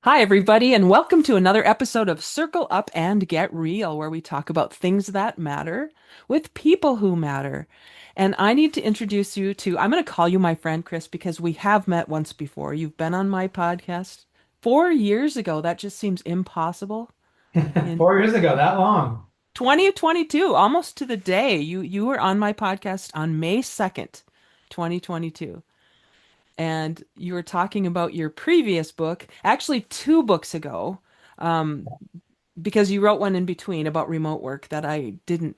Hi, everybody, and welcome to another episode of Circle Up and Get Real, where we talk about things that matter with people who matter. And I need to introduce you to, I'm going to call you my friend, Chris, because we have met once before. You've been on my podcast 4 years ago. That just seems impossible. In 4 years ago, that long. 2022, almost to the day, you were on my podcast on May 2nd, 2022. And you were talking about your previous book, actually 2 books ago, um, because you wrote one in between about remote work that I didn't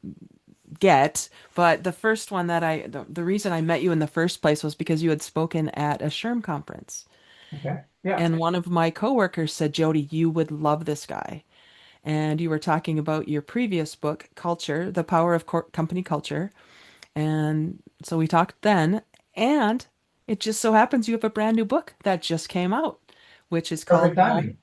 get. But the first one the reason I met you in the first place was because you had spoken at a SHRM conference. Okay. Yeah. And one of my coworkers said, Jodee, you would love this guy. And you were talking about your previous book, Culture, The Power of Company Culture. And so we talked then, and it just so happens you have a brand new book that just came out, which is Perfect called timing.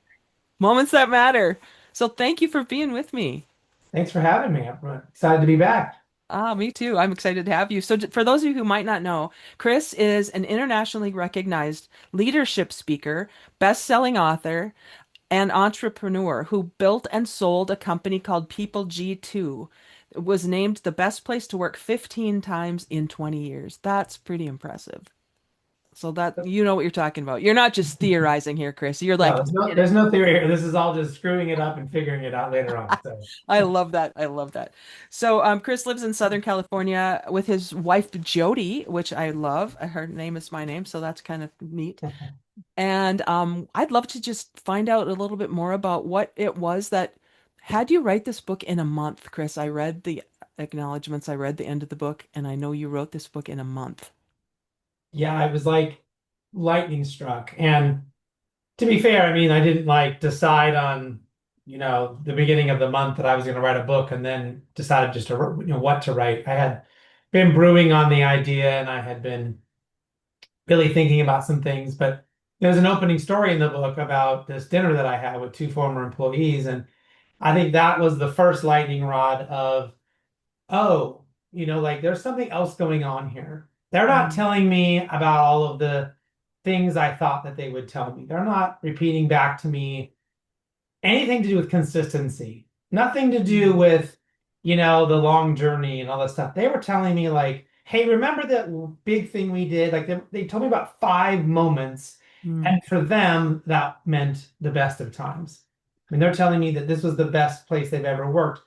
Moments That Matter. So thank you for being with me. Thanks for having me. I'm excited to be back. Ah, me too. I'm excited to have you. So, for those of you who might not know, Chris is an internationally recognized leadership speaker, best-selling author, and entrepreneur who built and sold a company called People G2. It was named the best place to work 15 times in 20 years. That's pretty impressive. So that you know what you're talking about. You're not just theorizing here, Chris. You're No, like, there's no theory here. This is all just screwing it up and figuring it out later on. So I love that. I love that. So, Chris lives in Southern California with his wife Jodee, which I love. Her name is my name, so that's kind of neat. And I'd love to just find out a little bit more about what it was that had you write this book in a month, Chris. I read the acknowledgments, I read the end of the book, and I know you wrote this book in a month. yeah, it was like lightning struck. And to be fair, I mean, I didn't like decide on, the beginning of the month that I was going to write a book and then decided just to, what to write. I had been brewing on the idea and I had been really thinking about some things. But there's an opening story in the book about this dinner that I had with two former employees, and I think that was the first lightning rod of, oh, like there's something else going on here. They're not Mm, telling me about all of the things I thought that they would tell me. They're not repeating back to me anything to do with consistency, nothing to do mm, with, the long journey and all that stuff. They were telling me like, hey, remember that big thing we did? Like they told me about 5 moments, mm, and for them, that meant the best of times. I mean, they're telling me that this was the best place they've ever worked,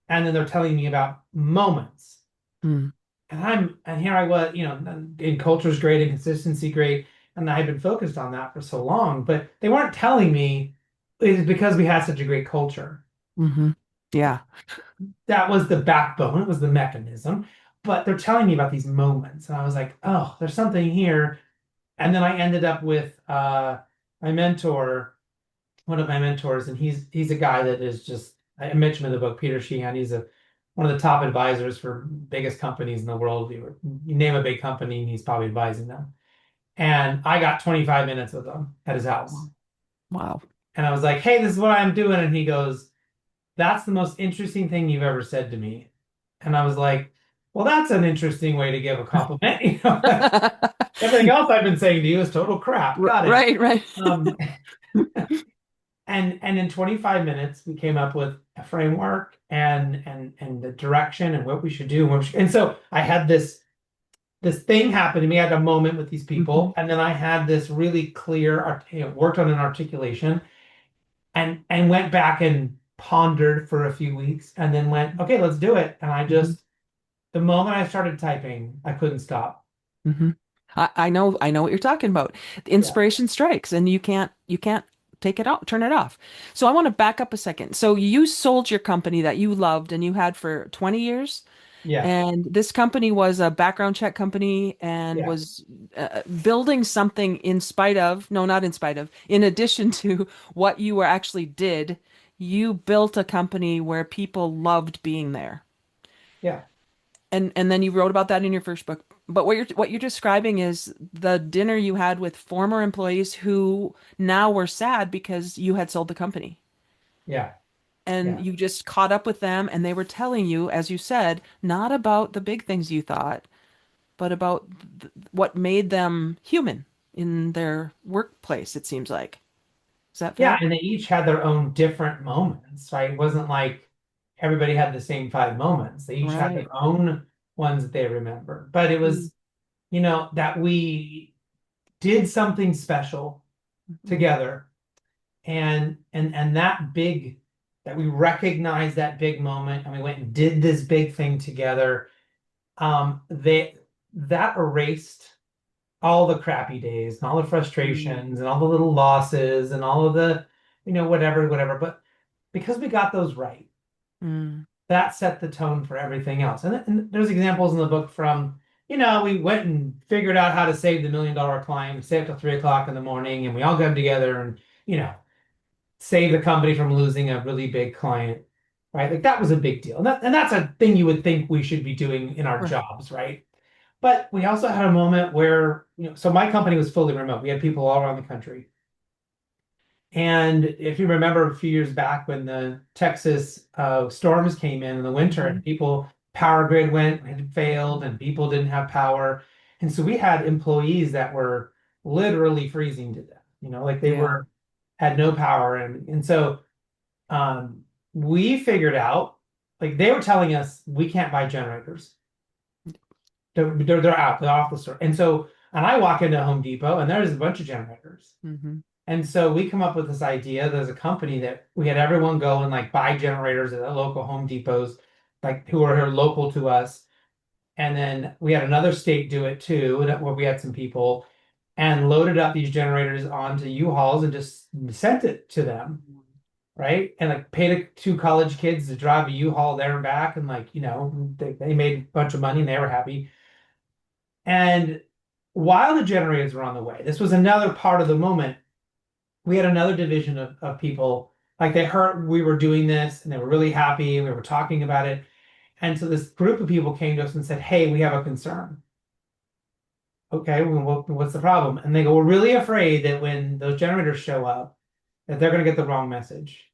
and then they're telling me about moments. mm. And here I was, in culture's great and consistency great, and I had been focused on that for so long, but they weren't telling me it's because we had such a great culture. Hmm. Yeah. That was the backbone, it was the mechanism. But they're telling me about these moments, and I was like, oh, there's something here. And then I ended up with my mentor, one of my mentors, and he's a guy that is just I mentioned in the book, Peter Sheehan. He's one of the top advisors for biggest companies in the world. You name a big company, and he's probably advising them. And I got 25 minutes with him at his house. Wow. And I was like, hey, this is what I'm doing. And he goes, that's the most interesting thing you've ever said to me. And I was like, well, that's an interesting way to give a compliment. Everything else I've been saying to you is total crap. Got it. Right, right. Um, and in 25 minutes, we came up with a framework and the direction and what we should do. And so I had this thing happen to me. I had a moment with these Hmm. people, and then I had this really clear, worked on an articulation, and went back and pondered for a few weeks, and then went, okay, let's do it. And I Hmm. just the moment I started typing, I couldn't stop. Hmm. I know what you're talking about. The Yeah, inspiration strikes and you can't take it out, turn it off. So I want to back up a second. So you sold your company that you loved and you had for 20 years, yeah, and this company was a background check company and yeah, was building something in spite of, no, not in spite of, in addition to what you were actually did, you built a company where people loved being there. yeah, And then you wrote about that in your first book. But what you're describing is the dinner you had with former employees who now were sad because you had sold the company. yeah, And yeah, you just caught up with them and they were telling you, as you said, not about the big things you thought, but about what made them human in their workplace, it seems like. Is that Yeah, fair? and they each had their own different moments, right? It wasn't like everybody had the same 5 moments. They each had Right. their own ones that they remember. But it Mm, was, that we did something special mhm, together, and that we recognized that big moment, and we went and did this big thing together. They that erased all the crappy days and all the mm, frustrations and all the little losses and all of the, whatever. But because we got those right, mm, that set the tone for everything else. And there's examples in the book from, we went and figured out how to save the $1 million client. We stayed up till 3 o'clock in the morning, and we all got together and, save the company from losing a really big client, right? Like that was a big deal. And that's a thing you would think we should be doing in our right. jobs, right? But we also had a moment where, so my company was fully remote. We had people all around the country. And if you remember a few years back when the Texas storms came in the winter Hmm. and power grid went and failed and people didn't have power. And so we had employees that were literally freezing to death, like they Yeah. had no power. And so um, we figured out, like they were telling us we can't buy generators. They're out, they're off the store. And I walk into Home Depot and there's a bunch of generators. Hmm. And so we come up with this idea. There's a company that we had everyone go and like buy generators at the local Home Depots, like who are here local to us. And then we had another state do it too, where we had some people and loaded up these generators onto U-Hauls and just sent it to them, right? And like paid two college kids to drive a U-Haul there and back, and like, they made a bunch of money and they were happy. And while the generators were on the way, this was another part of the moment. We had another division of people, like they heard we were doing this and they were really happy and we were talking about it. And so this group of people came to us and said, "Hey, we have a concern." Okay, well, what's the problem? And they go, "We're really afraid that when those generators show up, that they're going to get the wrong message."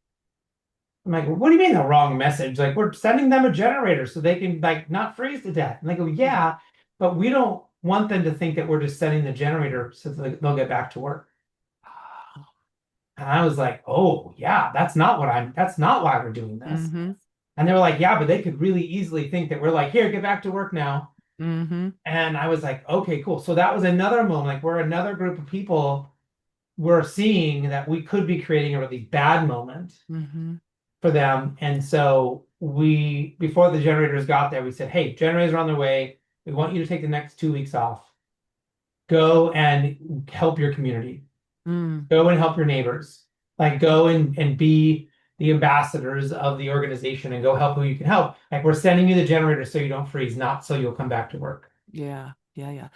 I'm like, "What do you mean the wrong message? Like we're sending them a generator so they can like not freeze to death." And they go, "Yeah, but we don't want them to think that we're just sending the generator so that they'll get back to work." And I was like, "Oh, yeah, that's not why we're doing this." Hmm. And they were like, "Yeah, but they could really easily think that we're like, here, get back to work now." Hmm. And I was like, "Okay, cool." So that was another moment, like where another group of people were seeing that we could be creating a really bad moment Hmm. for them. And so before the generators got there, we said, "Hey, generators are on their way. We want you to take the next 2 weeks off. Go and help your community. Mm. Go and help your neighbors. Like go and be the ambassadors of the organization and go help who you can help. Like we're sending you the generator so you don't freeze, not so you'll come back to work." Yeah. Yeah. Yeah.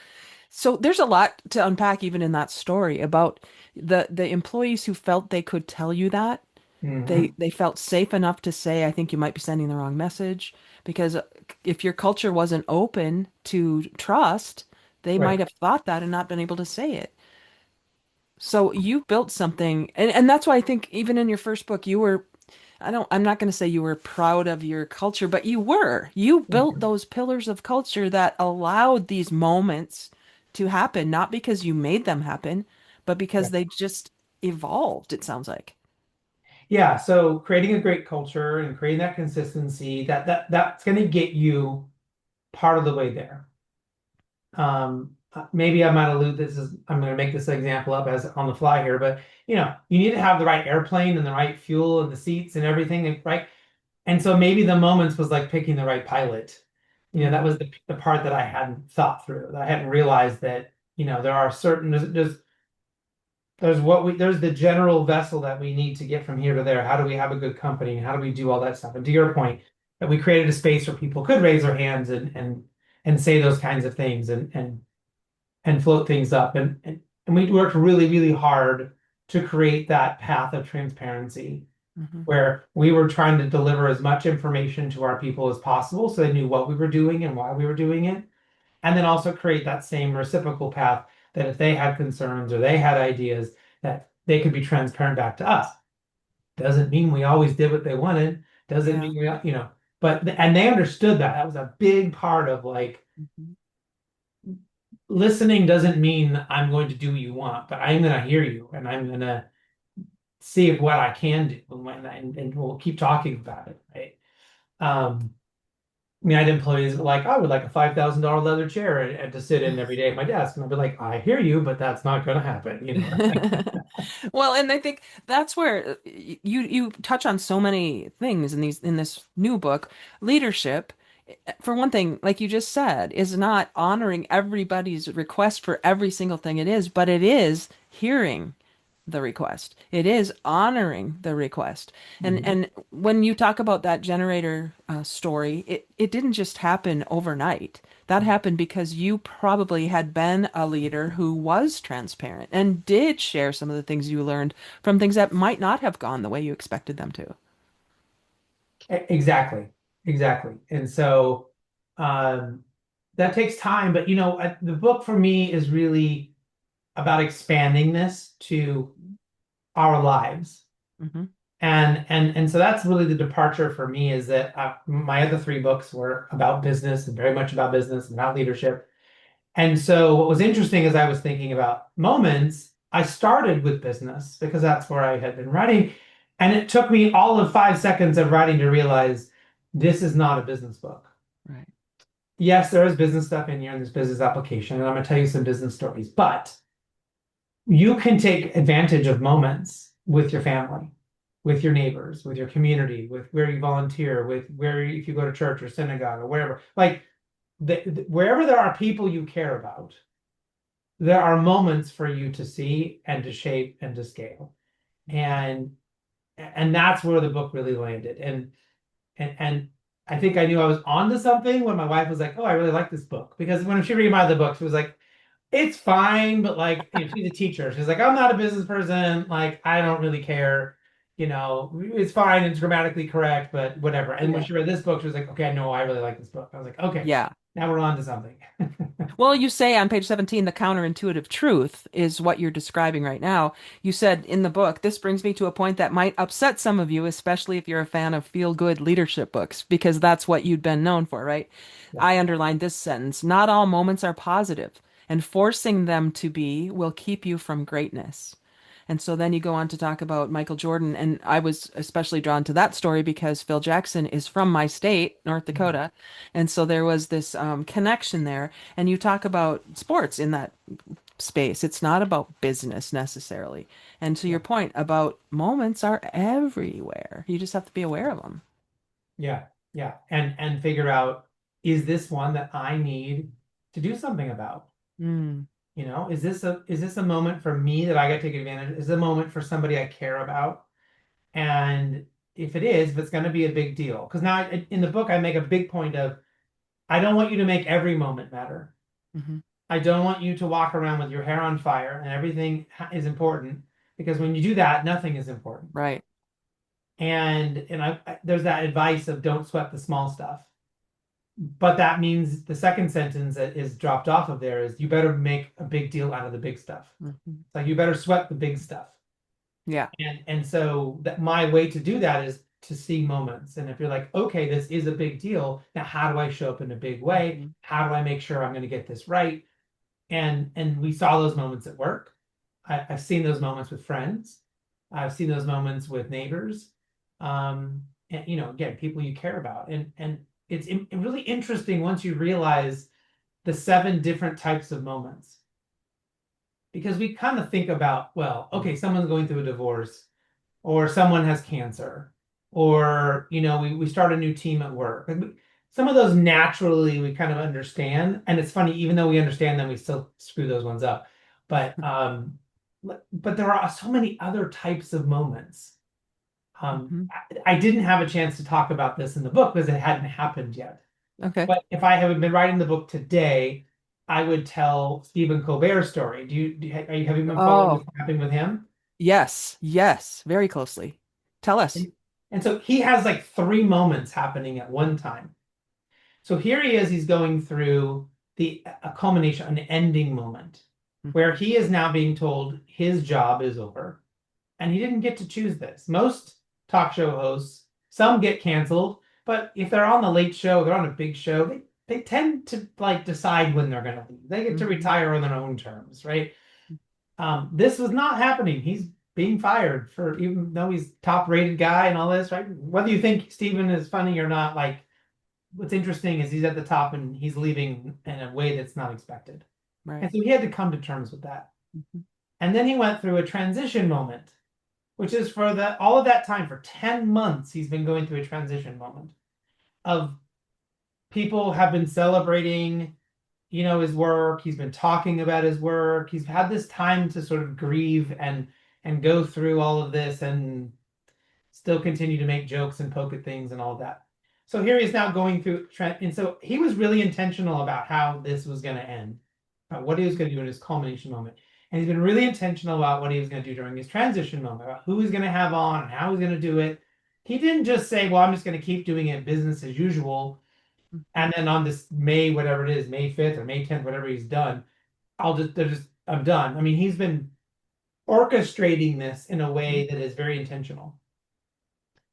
So there's a lot to unpack even in that story about the employees who felt they could tell you that. Hmm. They felt safe enough to say, I think you might be sending the wrong message because if your culture wasn't open to trust, they might Right. have thought that and not been able to say it. So you built something, and that's why I think even in your first book, I'm not going to say you were proud of your culture, but you were. You built those pillars of culture that allowed these moments to happen, not because you made them happen, but because Right. they just evolved, it sounds like. Yeah. So creating a great culture and creating that consistency, that's going to get you part of the way there. Maybe I might allude this is I'm going to make this example up as on the fly here, but you need to have the right airplane and the right fuel and the seats and everything, right? And so maybe the moments was like picking the right pilot. That Mm, was the part that I hadn't thought through. That I hadn't realized that, there are certain there's the general vessel that we need to get from here to there. How do we have a good company? How do we do all that stuff? And to your point, that we created a space where people could raise their hands and say those kinds of things and float things up. And we worked really, really hard to create that path of transparency mhm, where we were trying to deliver as much information to our people as possible so they knew what we were doing and why we were doing it. And then also create that same reciprocal path that if they had concerns or they had ideas, that they could be transparent back to us. Doesn't mean we always did what they wanted. Doesn't yeah. mean but and they understood that. That was a big part of like Mhm. listening doesn't mean I'm going to do what you want, but I'm going to hear you and I'm going to see if what I can do, and we'll keep talking about it, right? I mean, I had employees like, I would like a $5,000 leather chair and to sit in every day at my desk. And I'd be like, I hear you, but that's not going to happen, you know? Well, and I think that's where you touch on so many things in these in this new book. Leadership, for one thing, like you just said, is not honoring everybody's request for every single thing it is, but it is hearing the request. It is honoring the request. Mhm. And when you talk about that generator story, it didn't just happen overnight. That happened because you probably had been a leader who was transparent and did share some of the things you learned from things that might not have gone the way you expected them to. Exactly. Exactly. And so um, that takes time. But, the book for me is really about expanding this to our lives. Hmm. And so that's really the departure for me is that my other three books were about business and very much about business and about leadership. And so what was interesting as I was thinking about moments, I started with business because that's where I had been writing. And it took me all of 5 seconds of writing to realize this is not a business book. Right. Yes, there is business stuff in here and there's business application, and I'm going to tell you some business stories, but you can take advantage of moments with your family, with your neighbors, with your community, with where you volunteer, with where if you go to church or synagogue or wherever. Like wherever there are people you care about, there are moments for you to see and to shape and to scale. And that's where the book really landed. And I think I knew I was onto something when my wife was like, "Oh, I really like this book." Because when she read my other books, she was like, "It's fine," but like, she's a teacher. She's like, "I'm not a business person. Like, I don't really care. It's fine. It's grammatically correct, but whatever." And when Yeah. she read this book, she was like, "Okay, no, I really like this book." I was like, "Okay, Yeah. now we're on to something." Well, you say on page 17, the counterintuitive truth is what you're describing right now. You said in the book, this brings me to a point that might upset some of you, especially if you're a fan of feel-good leadership books, because that's what you'd been known for, right? Yeah, I underlined this sentence. Not all moments are positive, and forcing them to be will keep you from greatness. And so then you go on to talk about Michael Jordan. And I was especially drawn to that story because Phil Jackson is from my state, North yeah, Dakota. And so there was this connection there. And you talk about sports in that space. It's not about business necessarily. And to your yeah, point about moments are everywhere. You just have to be aware of them. yeah, yeah. And figure out, is this one that I need to do something about? Mm, Is this a moment for me that I got to take advantage? Is it a moment for somebody I care about? And if it's going to be a big deal, because now in the book I make a big point of, I don't want you to make every moment matter. hmm. I don't want you to walk around with your hair on fire and everything is important, because when you do that, nothing is important. Right. And there's that advice of don't sweat the small stuff. But that means the second sentence that is dropped off of there is, you better make a big deal out of the big stuff. Hmm. Like, you better sweat the big stuff. Yeah. And so that my way to do that is to see moments. And if you're like, okay, this is a big deal, now how do I show up in a big way? Hmm. How do I make sure I'm going to get this right? And we saw those moments at work. I've seen those moments with friends. I've seen those moments with neighbors. And again, people you care about. And it's really interesting once you realize the seven different types of moments. Because we kind of think about, well, okay, someone's going through a divorce, or someone has cancer, or we start a new team at work. Like, some of those naturally we kind of understand, and it's funny, even though we understand them, we still screw those ones up. But there are so many other types of moments. Hmm. I didn't have a chance to talk about this in the book because it hadn't happened yet. Okay. But if I had been writing the book today, I would tell Stephen Colbert's story. Have you been following Oh, what's happening with him? yes. Yes. Very closely. Tell us. And so he has like three moments happening at one time. So here he is, he's going through a culmination, an ending moment, where he is now being told his job is over. And he didn't get to choose this. Most talk show hosts, some get canceled, but if they're on the late show, they're on a big show, they tend to like decide when they're gonna leave. They get to Hmm. retire on their own terms, right? This was not happening. He's being fired for, even though he's top rated guy and all this, right? Whether you think Steven is funny or not, like what's interesting is he's at the top and he's leaving in a way that's not expected. And Right. so he had to come to terms with that. Mhm. And then he went through a transition moment, which is for the all of that time, for 10 months, he's been going through a transition moment of people have been celebrating, his work. He's been talking about his work. He's had this time to sort of grieve and go through all of this and still continue to make jokes and poke at things and all of that. So here he is now going through, and so he was really intentional about how this was going to end, about what he was going to do in his culmination moment. And he's been really intentional about what he was going to do during his transition moment, about who he's going to have on and how he's going to do it. He didn't just say, well, I'm just going to keep doing it business as usual. Mhm. And then on this May, whatever it is, May 5th or May 10th, whatever he's done, I'm done. I mean, he's been orchestrating this in a way that is very intentional.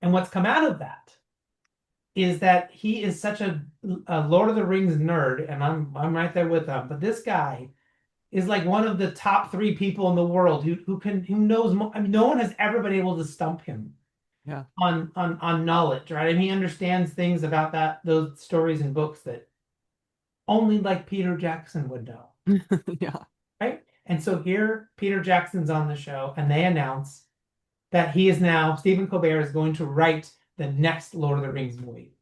And what's come out of that is that he is such a Lord of the Rings nerd, and I'm right there with him. But this guy is like one of the top three people in the world who knows more. I mean, no one has ever been able to stump him Yeah. on knowledge, right? I mean, he understands things about those stories and books that only like Peter Jackson would know, Yeah. right? And so here, Peter Jackson's on the show, and they announce that he is now Stephen Colbert is going to write the next Lord of the Rings movie.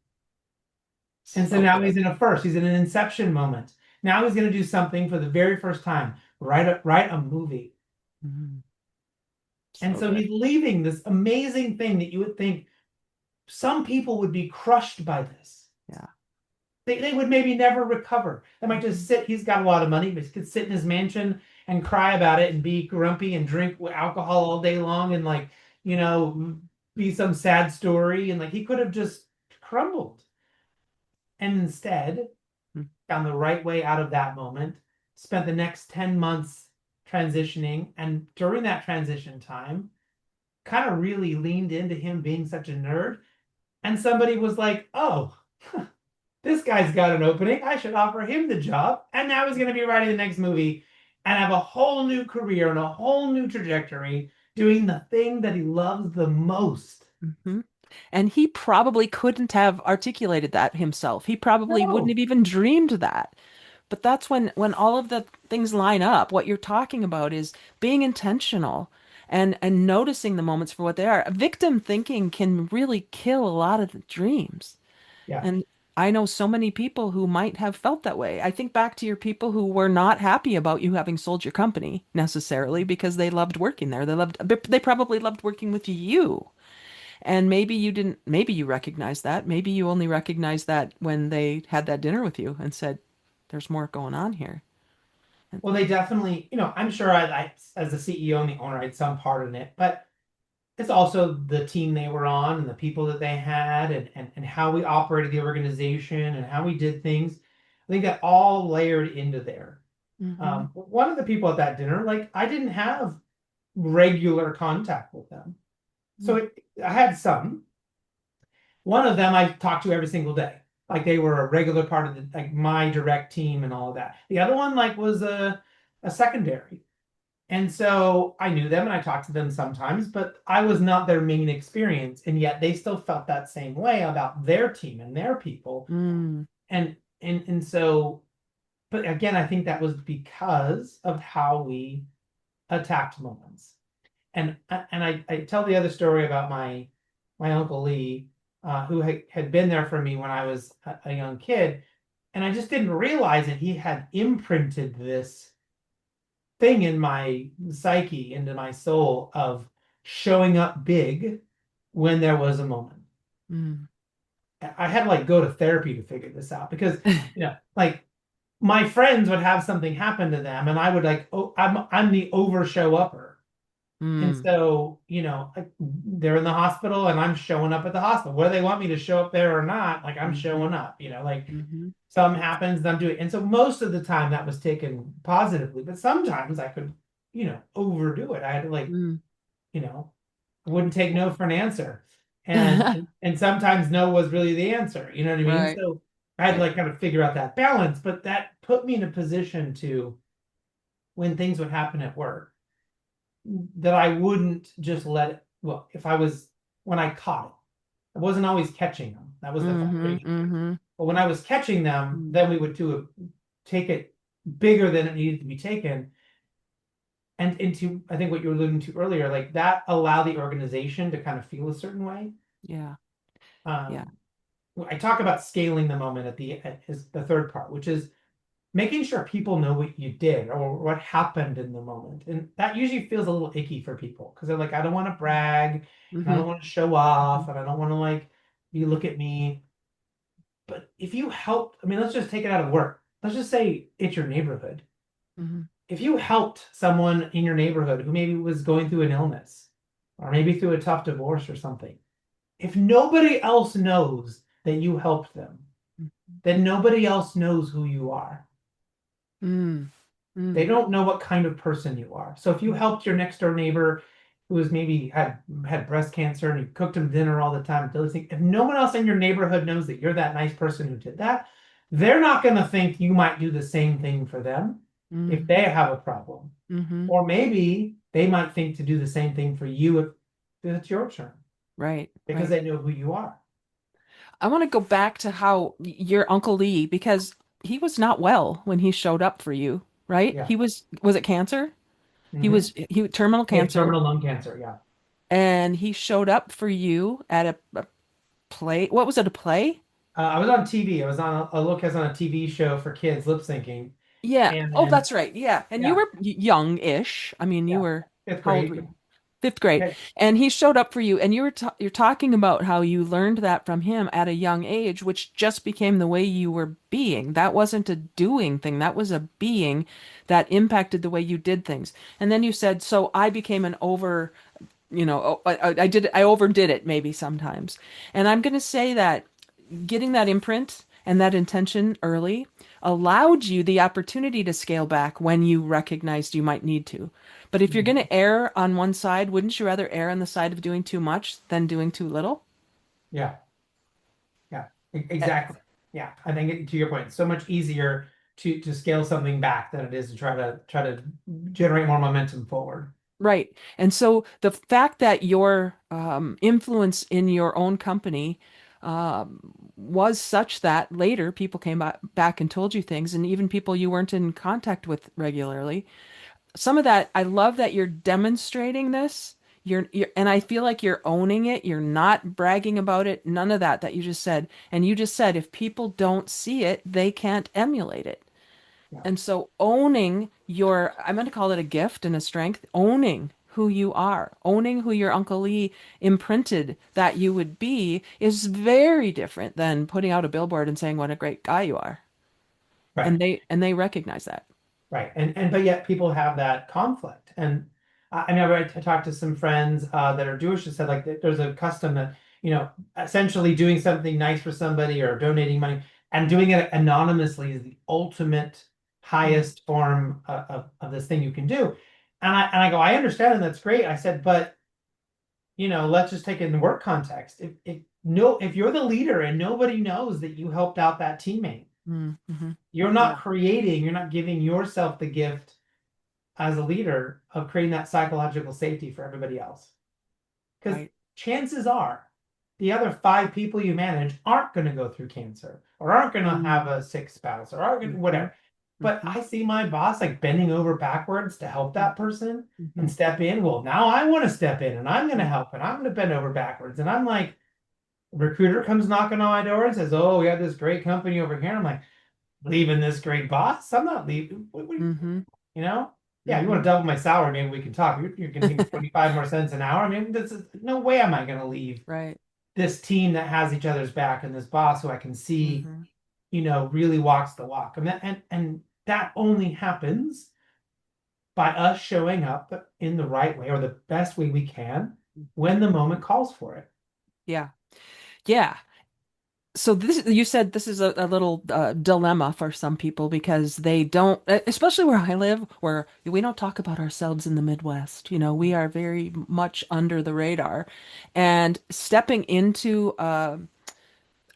And so So now good. he's in a first. He's in an inception moment. Now he's going to do something for the very first time. Write a movie. Mhm. And So so good. he's leaving this amazing thing that you would think some people would be crushed by this. Yeah. They would maybe never recover. They might just Mhm. sit. He's got a lot of money, but he could sit in his mansion and cry about it and be grumpy and drink alcohol all day long and like, you know, be some sad story. And like he could have just crumbled. And instead, Mhm. found the right way out of that moment, spent the next 10 months transitioning. And during that transition time, kind of really leaned into him being such a nerd. And somebody was like, oh, this guy's got an opening. I should offer him the job. And now he's going to be writing the next movie and have a whole new career and a whole new trajectory doing the thing that he loves the most. Mhm. And he probably couldn't have articulated that himself. He probably wouldn't No. have even dreamed that. But that's when all of the things line up. What you're talking about is being intentional and noticing the moments for what they are. Victim thinking can really kill a lot of the dreams. Yeah. And I know so many people who might have felt that way. I think back to your people who were not happy about you having sold your company necessarily because they loved working there. They probably loved working with you. And maybe you didn't, maybe you recognized that. Maybe you only recognized that when they had that dinner with you and said, there's more going on here. And Well, they definitely, I'm sure as the CEO and the owner, I had some part in it, but it's also the team they were on and the people that they had and how we operated the organization and how we did things. I think that all layered into there. hmm One of the people at that dinner, like I didn't have regular contact with them. So I had some. One of them I talked to every single day. Like they were a regular part of like my direct team and all of that. The other one like was a secondary. And so I knew them and I talked to them sometimes, but I was not their main experience. And yet they still felt that same way about their team and their people. Mm, And so, but again, I think that was because of how we attacked moments. And I tell the other story about my Uncle Lee, who had been there for me when I was a young kid. And I just didn't realize that he had imprinted this thing in my psyche, into my soul of showing up big when there was a moment. mm. I had to like go to therapy to figure this out because, like my friends would have something happen to them and I would like, oh, I'm the over show upper. And Mm, so, like they're in the hospital and I'm showing up at the hospital. Whether they want me to show up there or not, like I'm hmm showing up, like hmm something happens and I'm doing it. And so most of the time that was taken positively, but sometimes I could, overdo it. I had to like, mm. you know, I wouldn't take no for an answer. And sometimes no was really the answer. You know what I mean? Right, So I had to right. like kind of figure out that balance, but that put me in a position to when things would happen at work. that I wouldn't just let it, well, if I was, when I caught it, I wasn't always catching them. That was the Mm-hmm. frustration. Mm-hmm. But when I was catching them, then we would take it bigger than it needed to be taken. And into, I think what you were alluding to earlier, like that allow the organization to kind of feel a certain way. Yeah. Yeah. Um, I talk about scaling the moment is the third part, which is making sure people know what you did or what happened in the moment. And that usually feels a little icky for people because they're like, I don't want to brag and I Mm-hmm. don't want to show off and I don't want to like, you look at me. But if you help, I mean, let's just take it out of work. Let's just say it's your neighborhood. Mm-hmm. If you helped someone in your neighborhood who maybe was going through an illness or maybe through a tough divorce or something, if nobody else knows that you helped them, then nobody else knows who you are. Mm-hmm. They Mm-hmm. don't know what kind of person you are. So if you helped your next door neighbor who was maybe had breast cancer and you cooked him dinner all the time, those things, if no one else in your neighborhood knows that you're that nice person who did that, they're not going to think you might do the same thing for them if they have a problem. Mm-hmm. Or maybe they might think to do the same thing for you if it's your turn Right. because Right. they know who you are. I want to go back to how your Uncle Lee, because he was not well when he showed up for you, right? Yeah. Was it cancer? Hmm. He terminal He had cancer, terminal lung cancer. Yeah. and he showed up for you at a play. What was it, a play? I was on TV. I was on a look as on a TV show for kids lip syncing. Yeah. And Oh, then, that's right. Yeah. And you yeah, were young-ish. I mean, you yeah, were, fifth how old were grade. you? Fifth grade. Okay. And he showed up for you, and you're talking about how you learned that from him at a young age, which just became the way you were being. That wasn't a doing thing. That was a being that impacted the way you did things. And then you said, so I became an over, I overdid it maybe sometimes. And I'm going to say that getting that imprint and that intention early allowed you the opportunity to scale back when you recognized you might need to. But if you're going Mhm. to err on one side, wouldn't you rather err on the side of doing too much than doing too little? Yeah, yeah, Eh, exactly. Yeah, I think to your point, it's so much easier to scale something back than it is to try to generate more momentum forward. Right. And so the fact that your influence in your own company was such that later people came back and told you things, and even people you weren't in contact with regularly, some of that, I love that you're demonstrating this. And I feel like you're owning it. You're not bragging about it. None of that you just said. And you just said if people don't see it, they can't emulate it. Yeah, And so owning I'm going to call it a gift and a strength, owning who you are, owning who your Uncle Lee imprinted that you would be is very different than putting out a billboard and saying what a great guy you are. right. And they recognize that. Right. And but yet people have that conflict. And I know I talked to some friends that are Jewish that said like there's a custom that, essentially doing something nice for somebody or donating money and doing it anonymously is the ultimate Mm, highest form of this thing you can do. And I go, I understand and that's great. I said, but let's just take it in the work context. If you're the leader and nobody knows that you helped out that teammate, mhm. Yeah, you're not giving yourself the gift as a leader of creating that psychological safety for everybody else. Because right. chances are the other five people you manage aren't going to go through cancer or aren't going to have Mm, a sick spouse or aren't going to mhm, whatever. But mhm, I see my boss like bending over backwards to help that mhm, person and mhm, step in. Well, now I want to step in and I'm going to mhm, help and I'm going to bend over backwards. And I'm like, recruiter comes knocking on my door and says, "Oh, we have this great company over here." I'm like, leaving this great boss? I'm not leaving. mhm, You know? Yeah, you want mhm. to double my salary, maybe we can talk. You're going to give me 25 more cents an hour. I mean, this is no way am I going to leave Right. this team that has each other's back and this boss who I can see, Mhm, really walks the walk. And that only happens by us showing up in the right way or the best way we can mhm. when the moment calls for it. Yeah. Yeah. So you said this is a little dilemma for some people because they don't, especially where I live, where we don't talk about ourselves in the Midwest. We are very much under the radar. And stepping into, I'm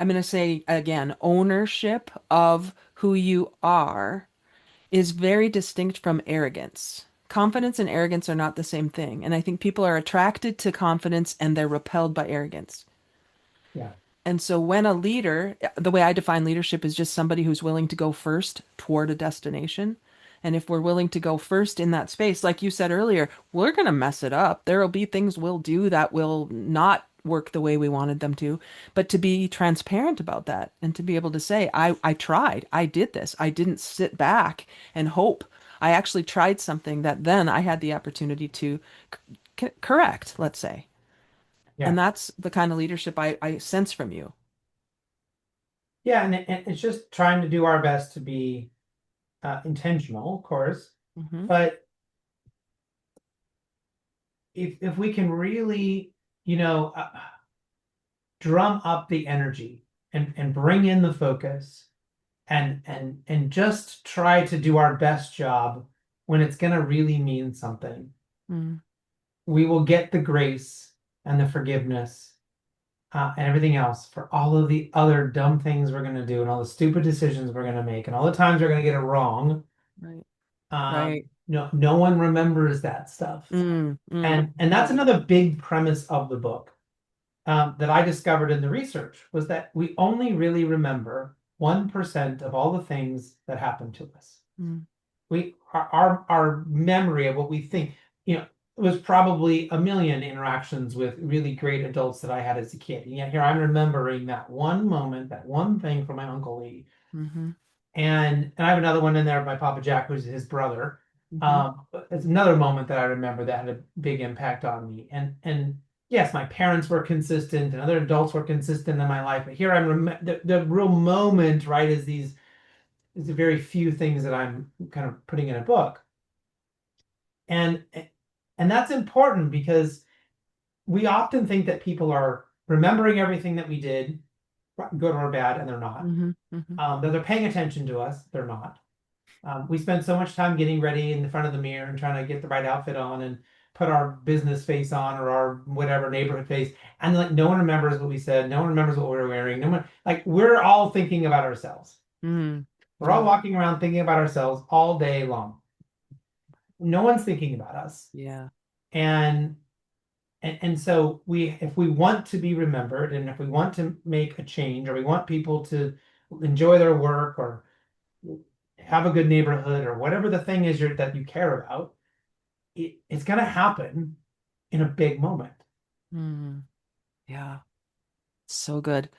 going to say again, ownership of who you are is very distinct from arrogance. confidence and arrogance are not the same thing. And I think people are attracted to confidence and they're repelled by arrogance. Yeah. And so when a leader, the way I define leadership is just somebody who's willing to go first toward a destination. And if we're willing to go first in that space, like you said earlier, we're going to mess it up. There will be things we'll do that will not work the way we wanted them to, but to be transparent about that and to be able to say, I tried, I did this, I didn't sit back and hope. I actually tried something that then I had the opportunity to correct, let's say. And Yeah. that's the kind of leadership I sense from you. Yeah. And it's just trying to do our best to be intentional, of course. Hmm. But if we can really, you know, drum up the energy and bring in the focus and just try to do our best job when it's going to really mean something, Mm, we will get the grace and the forgiveness and everything else for all of the other dumb things we're going to do and all the stupid decisions we're going to make and all the times we're going to get it wrong. right. Right. No one remembers that stuff. And that's Right. another big premise of the book that I discovered in the research was that we only really remember 1% of all the things that happen to us. Mm, Our memory of what we think, it was probably a million interactions with really great adults that I had as a kid. And yet here I'm remembering that one moment, that one thing from my Uncle Lee. mm-hmm, And I have another one in there of my Papa Jack, who's his brother. mm-hmm, It's another moment that I remember that had a big impact on me. And yes, my parents were consistent and other adults were consistent in my life. But here I'm the real moment, right, is the very few things that I'm kind of putting in a book. And and that's important because we often think that people are remembering everything that we did, good or bad, and they're not. mm-hmm, mm-hmm, That they're paying attention to us, they're not. We spend so much time getting ready in the front of the mirror and trying to get the right outfit on and put our business face on or our whatever neighborhood face. And like no one remembers what we said. No one remembers what we were wearing. No one, like we're all thinking about ourselves. mm, We're all yeah, walking around thinking about ourselves all day long. No one's thinking about us. yeah. And and so if we want to be remembered and if we want to make a change or we want people to enjoy their work or have a good neighborhood or whatever the thing is that you care about, it's going to happen in a big moment. Mm, yeah. So good.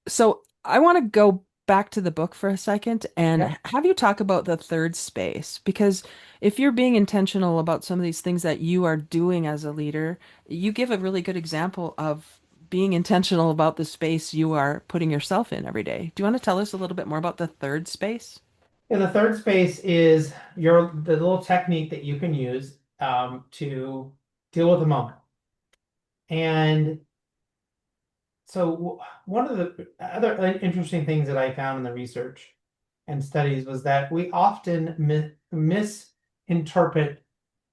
So I want to go back to the book for a second Yeah. and have you talk about the third space because if you're being intentional about some of these things that you are doing as a leader, you give a really good example of being intentional about the space you are putting yourself in every day. Do you want to tell us a little bit more about the third space? And the third space is the little technique that you can use to deal with the moment. And so one of the other interesting things that I found in the research and studies was that we often misinterpret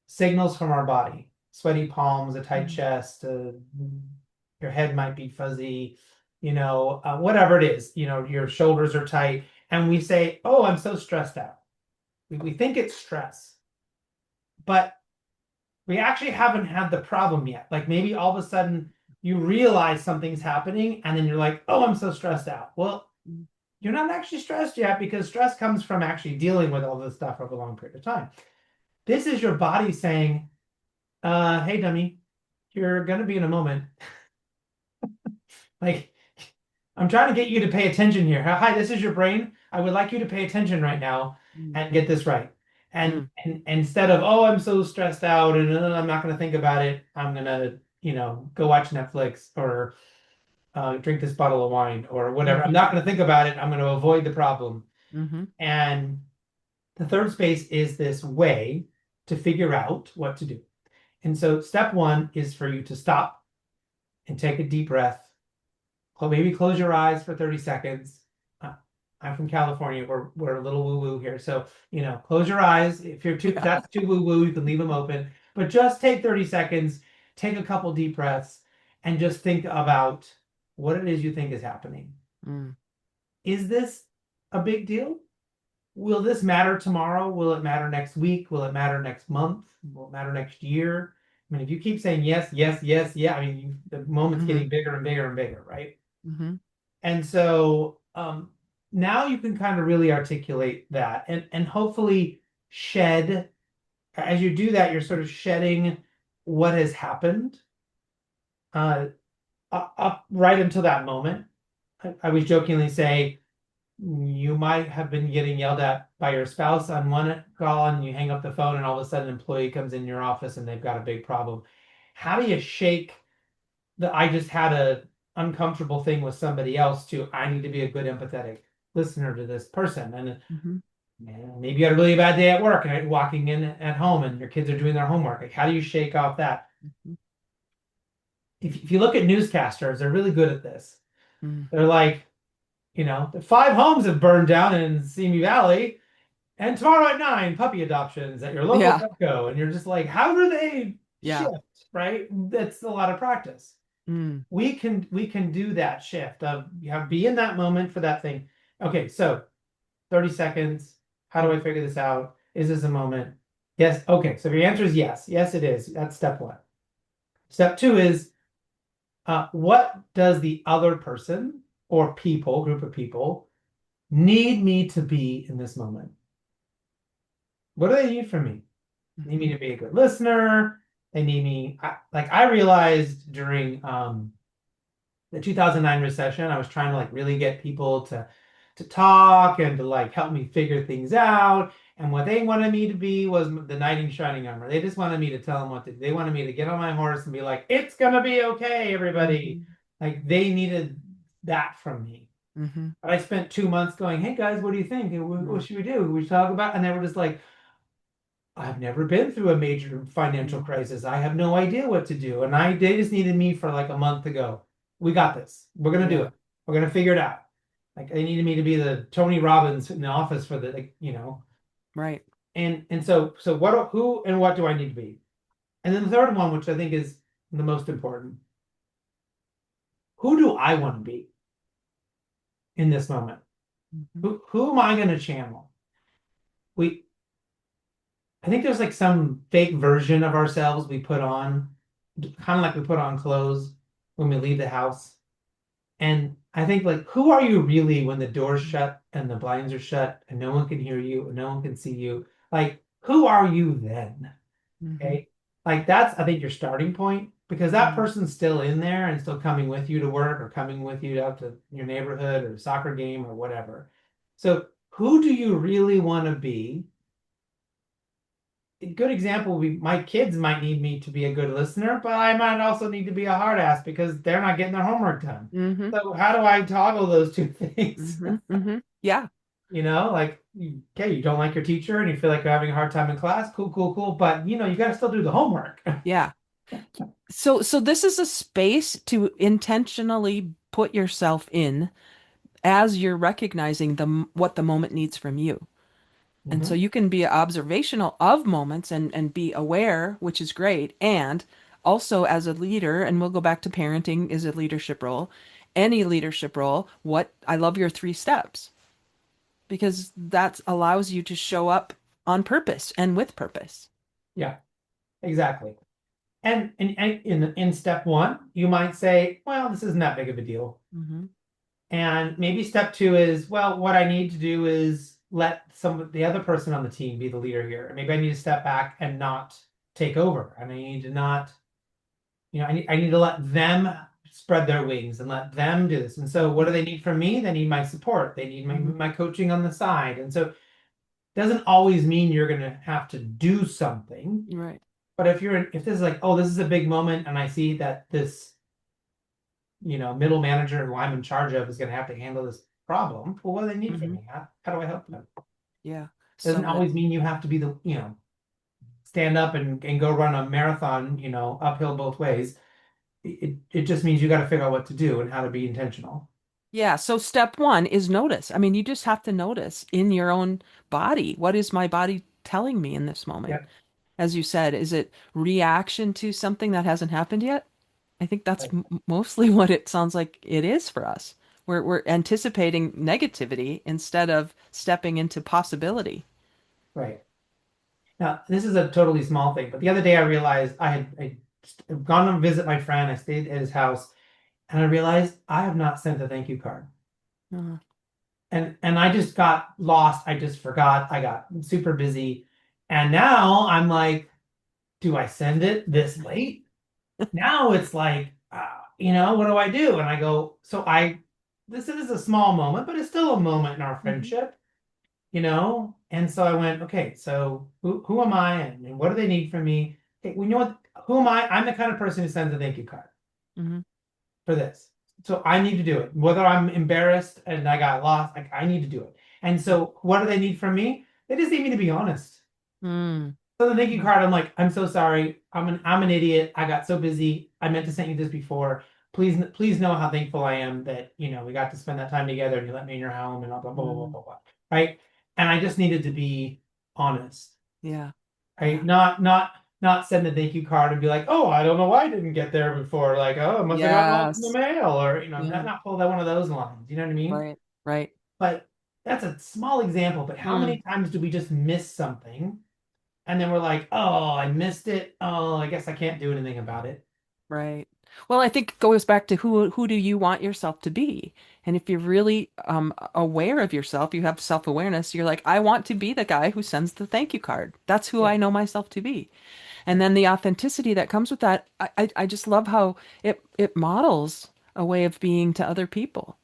signals from our body. Sweaty palms, a tight Mm, chest, your head might be fuzzy, whatever it is, your shoulders are tight. And we say, oh, I'm so stressed out. We think it's stress, but we actually haven't had the problem yet. Like maybe all of a sudden you realize something's happening and then you're like, oh, I'm so stressed out. Well, mm, you're not actually stressed yet because stress comes from actually dealing with all this stuff over a long period of time. This is your body saying, hey, dummy, you're going to be in a moment. Like, I'm trying to get you to pay attention here. Hi, this is your brain. I would like you to pay attention right now mm, and get this right. And mm, and instead of, oh, I'm so stressed out and I'm not going to think about it, I'm going to, go watch Netflix or drink this bottle of wine or whatever. I'm mhm, not going to think about it. I'm going to avoid the problem. mhm, And the third space is this way to figure out what to do. And so step one is for you to stop and take a deep breath. Maybe close your eyes for 30 seconds. Uh, I'm from California. We're a little woo-woo here. So, close your eyes. If yeah. that's too woo-woo, you can leave them open. But just take 30 seconds, take a couple deep breaths, and just think about what it is you think is happening. Mm, Is this a big deal? will this matter tomorrow? Will it matter next week? Will it matter next month? Will it matter next year? I mean, if you keep saying yes, yes, yes, yeah, I mean, the moment's Mm-hmm. getting bigger and bigger and bigger, right? Mm-hmm. And so now you can kind of really articulate that and hopefully shed, as you do that, you're sort of shedding what has happened uh, up right until that moment. I was jokingly say you might have been getting yelled at by your spouse on one call and you hang up the phone and all of a sudden an employee comes in your office and they've got a big problem. How do you shake the I just had a uncomfortable thing with somebody else to I need to be a good empathetic listener to this person and Mm-hmm. man, maybe you had a really bad day at work and walking in at home and your kids are doing their homework. Like, how do you shake off that? If you look at newscasters, they're really good at this. Mm-hmm. They're like, the 5 homes have burned down in Simi Valley, and tomorrow at 9, puppy adoptions at your local Yeah. Petco. And you're just like, how do they Yeah. shift, right? That's a lot of practice. Mm. We can do that shift of you have be in that moment for that thing. Okay, so 30 seconds. How do I figure this out? Is this a moment? Yes. Okay. So if your answer is yes, yes, it is. That's step one. Step two is what does the other person or people, group of people, need me to be in this moment? What do they need from me? They need me Mm-hmm. to be a good listener. They need me. Like I realized during the 2009 recession, I was trying to like really get people to talk and to like help me figure things out. And what they wanted me to be was the knight in shining armor. They just wanted me to tell them what to do. They wanted me to get on my horse and be like, "It's gonna be okay, everybody." Mm-hmm. Like they needed that from me. Mm-hmm. But I spent 2 months going, "Hey guys, what do you think? What Mm-hmm. should we do? We talk about?" And they were just like, I've never been through a major financial Mm-hmm. crisis. I have no idea what to do. And they just needed me for like a month to go, we got this. We're gonna do Yeah. it. We're gonna figure it out. Like they needed me to be the Tony Robbins in the office for the like, Right. and so what who and what do I need to be? And then the third one, which I think is the most important, who do I want to be in this moment? Mm-hmm. Who am I gonna channel? We I think there's like some fake version of ourselves we put on, kind of like we put on clothes when we leave the house. And I think like, who are you really when the door's shut and the blinds are shut and no one can hear you and no one can see you? Like, who are you then? Mm-hmm. Okay. Like that's, I think, your starting point because that Mm-hmm. person's still in there and still coming with you to work or coming with you out to your neighborhood or soccer game or whatever. So who do you really want to be? A good example would be my kids might need me to be a good listener, but I might also need to be a hard ass because they're not getting their homework done. Mm-hmm. So how do I toggle those two things? Mm-hmm. Mm-hmm. Yeah. Like, okay, you don't like your teacher and you feel like you're having a hard time in class. Cool, cool, cool. But you got to still do the homework. Yeah. So this is a space to intentionally put yourself in as you're recognizing what the moment needs from you. And so Mhm. you can be observational of moments and be aware, which is great. And also as a leader, and we'll go back to parenting is a leadership role, any leadership role, what I love your 3 steps because that allows you to show up on purpose and with purpose. Yeah, exactly. And in step one, you might say, well, this isn't that big of a deal. Hmm. And maybe step two is, well, what I need to do is let the other person on the team be the leader here. And maybe I need to step back and not take over. And I need to not, I need to let them spread their wings and let them do this. And so what do they need from me? They need my support. They need my, Hmm. my coaching on the side. And so it doesn't always mean you're going to have to do something. Right. But if this is like, oh, this is a big moment and I see that this middle manager who I'm in charge of is going to have to handle this problem. Well, what do they need from Hmm. me? How do I help them? Yeah. Doesn't So good. always mean you have to be stand up and go run a marathon, uphill both ways. It just means you got to figure out what to do and how to be intentional. Yeah. So step one is notice. I mean, you just have to notice in your own body. What is my body telling me in this moment? Yeah. As you said, is it reaction to something that hasn't happened yet? I think that's mostly what it sounds like it is for us. We're anticipating negativity instead of stepping into possibility. Right. Now, this is a totally small thing, but the other day I realized I'd gone to visit my friend. I stayed at his house, and I realized I have not sent a thank you card. Uh, And I just got lost. I just forgot. I got super busy. And now I'm like, do I send it this late? Now it's like, what do I do? And I go, this is a small moment, but it's still a moment in our mhm, friendship. And so I went, okay, so who am I, and what do they need from me? Okay, well, you know what? Who am I? I'm the kind of person who sends a thank you card mhm, for this. So I need to do it. Whether I'm embarrassed and I got lost, like I need to do it. And so what do they need from me? They just need me to be honest. mm, So the thank you mhm, card, I'm like, I'm so sorry. I'm an idiot. I got so busy. I meant to send you this before. Please know how thankful I am that, we got to spend that time together and you let me in your home and blah blah blah blah blah mm. blah. Blah. Right. And I just needed to be honest. Yeah, Right. yeah, Not send a thank you card and be like, oh, I don't know why I didn't get there before. Like, oh, it must have got lost in the yes, mail, or yeah, not pull that one of those lines. You know what I mean? right, right. But that's a small example. But how Mm. many times do we just miss something? And then we're like, oh, I missed it. Oh, I guess I can't do anything about it. Right. Well, I think it goes back to who do you want yourself to be? And if you're really aware of yourself, you have self-awareness, you're like, I want to be the guy who sends the thank you card. That's who Yeah. I know myself to be. And Yeah. then the authenticity that comes with that, I just love how it models a way of being to other people.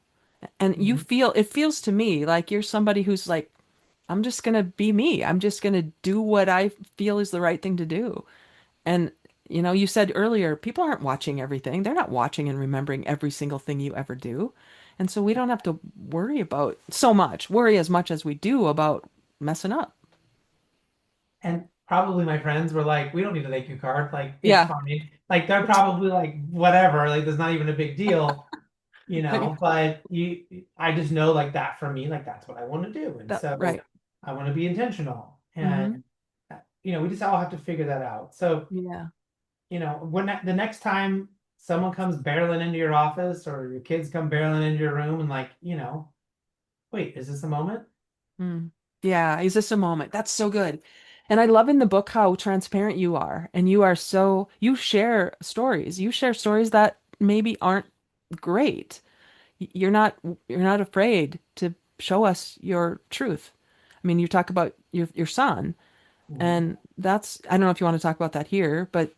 And Mhm. it feels to me like you're somebody who's like, I'm just gonna be me. I'm just gonna do what I feel is the right thing to do. And you said earlier, people aren't watching everything. They're not watching and remembering every single thing you ever do. And so we don't have to worry as much as we do about messing up. And probably my friends were like, we don't need a thank you card. Like, it's Yeah. fine. Like, they're It's probably like, whatever. Like, there's not even a big deal, right. but I just know like that for me, like, that's what I want to do. And Right. so I want to be intentional. Hmm. And, we just all have to figure that out. So, Yeah. when the next time someone comes barreling into your office or your kids come barreling into your room and like, wait, is this a moment? Mm. Yeah. Is this a moment? That's so good. And I love in the book how transparent you are. And you share stories. You share stories that maybe aren't great. You're not you're not afraid to show us your truth. I mean, you talk about your son, Mhm. and I don't know if you want to talk about that here, but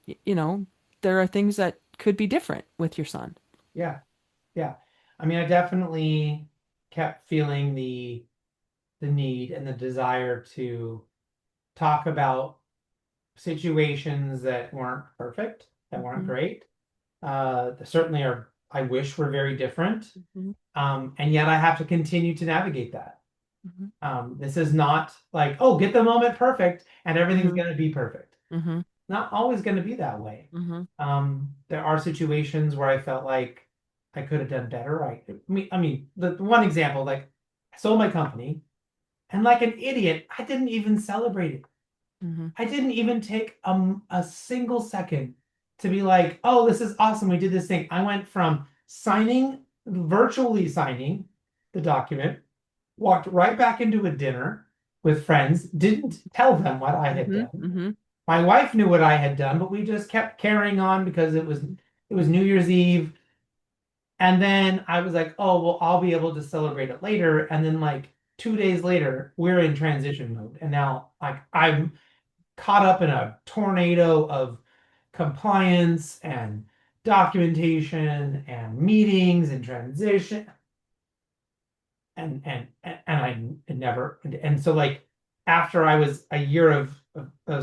there are things that could be different with your son. Yeah. Yeah. I mean, I definitely kept feeling the need and the desire to talk about situations that weren't perfect, that weren't Hmm. great. Certainly are, I wish were very different. Hmm. And yet I have to continue to navigate that. Hmm. This is not like, oh, get the moment perfect and everything's Hmm. going to be perfect. Hmm. Not always going to be that way. Hmm. There are situations where I felt like I could have done better. I mean, the one example, like I sold my company, and like an idiot, I didn't even celebrate it. Hmm. I didn't even take a single second to be like, oh, this is awesome. We did this thing. I went from virtually signing the document, walked right back into a dinner with friends, didn't tell them what I had Hmm. done. Hmm. My wife knew what I had done, but we just kept carrying on because it was New Year's Eve. And then I was like, oh, well, I'll be able to celebrate it later. And then like 2 days later, we're in transition mode. And now like I'm caught up in a tornado of compliance and documentation and meetings and transition and I never and so like after I was a year of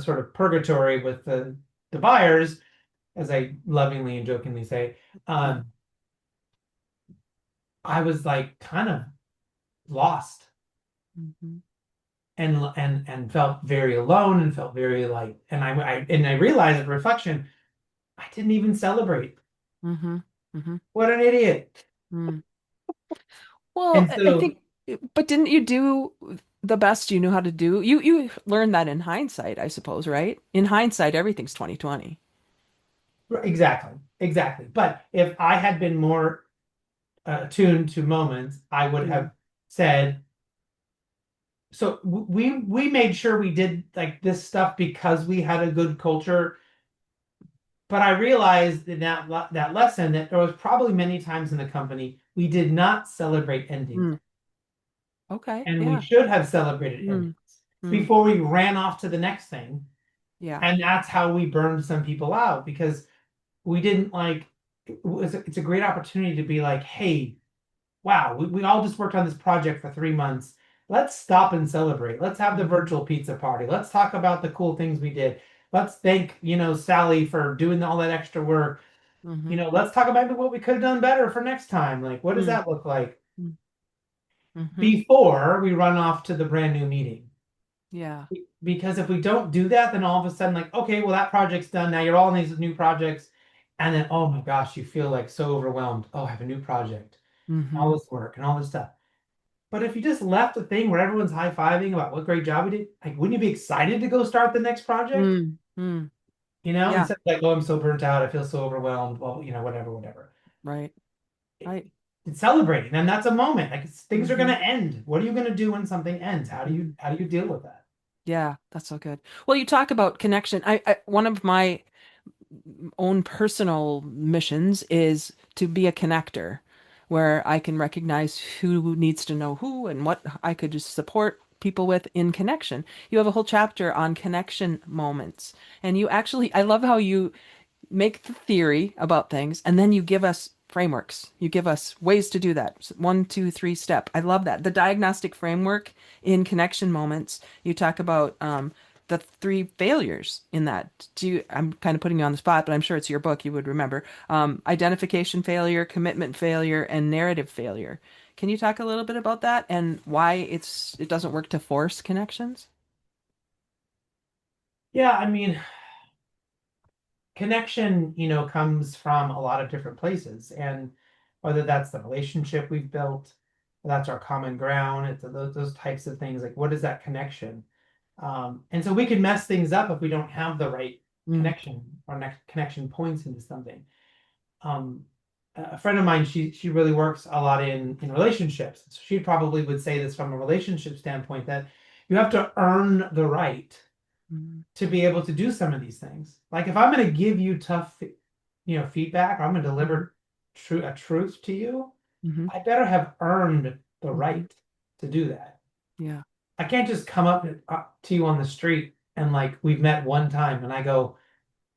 sort of purgatory with the buyers, as I lovingly and jokingly say, Yeah. um, I was like kind of lost Hmm. and felt very alone and felt very like and I realized at reflection I didn't even celebrate. Hmm. Hmm. What an idiot. Mm. Well, And I so think, but didn't you do the best you knew how to do? You learned that in hindsight, I suppose, right? In hindsight, everything's 2020. exactly, exactly. But if I had been more attuned to moments, I would Yeah. have said, so we made sure we did like this stuff because we had a good culture. But I realized in that lesson that there was probably many times in the company we did not celebrate endings, Mm. Okay. and we Yeah. should have celebrated endings Mm. Mm. before we ran off to the next thing. Yeah. And that's how we burned some people out because we didn't like it's a great opportunity to be like, hey, wow, we all just worked on this project for 3 months. Let's stop and celebrate. Let's have the Hmm. virtual pizza party. Let's talk about the cool things we did. Let's thank, Sally for doing all that extra work. Hmm. Let's talk about what we could have done better for next time. Like, what does Mm. that look like Hmm. before we run off to the brand new meeting? Yeah. Because if we don't do that, then all of a sudden, like, okay, well, that project's done. Now you're all in these new projects. And then, oh my gosh, you feel like so overwhelmed. Oh, I have a new project, all Hmm. this work and all this stuff. But if you just left a thing where everyone's high-fiving about what great job we did, like, wouldn't you be excited to go start the next project? Mm. Mm. Yeah. Instead of like, oh, I'm so burnt out, I feel so overwhelmed. Well, whatever, whatever. Right. It- Right. it's celebrating, and that's a moment. Like things are going Hmm. to end. What are you going to do when something ends? How do you deal with that? Yeah, that's so good. Well, you talk about connection. One of my own personal missions is to be a connector, where I can recognize who needs to know who and what I could just support people with in connection. You have a whole chapter on connection moments, and I love how you make the theory about things and then you give us frameworks. You give us ways to do that. 1, 2, 3 step. I love that. The diagnostic framework in connection moments. You talk about the three failures in that. I'm kind of putting you on the spot, but I'm sure it's your book. You would remember identification failure, commitment failure, and narrative failure. Can you talk a little bit about that and why it doesn't work to force connections? Yeah, I mean, connection, comes from a lot of different places, and whether that's the relationship we've built, that's our common ground, it's those types of things. Like, what is that connection? And so we can mess things up if we don't have the right Mm, connection or next connection points into something. Um, a friend of mine, she really works a lot in relationships. So she probably would say this from a relationship standpoint that you have to earn the right mm, to be able to do some of these things. Like if I'm going to give you tough, feedback, or I'm going to mhm, deliver a truth to you, mhm. I better have earned the Mhm. right to do that. Yeah. I can't just come up to you on the street and like we've met one time and I go,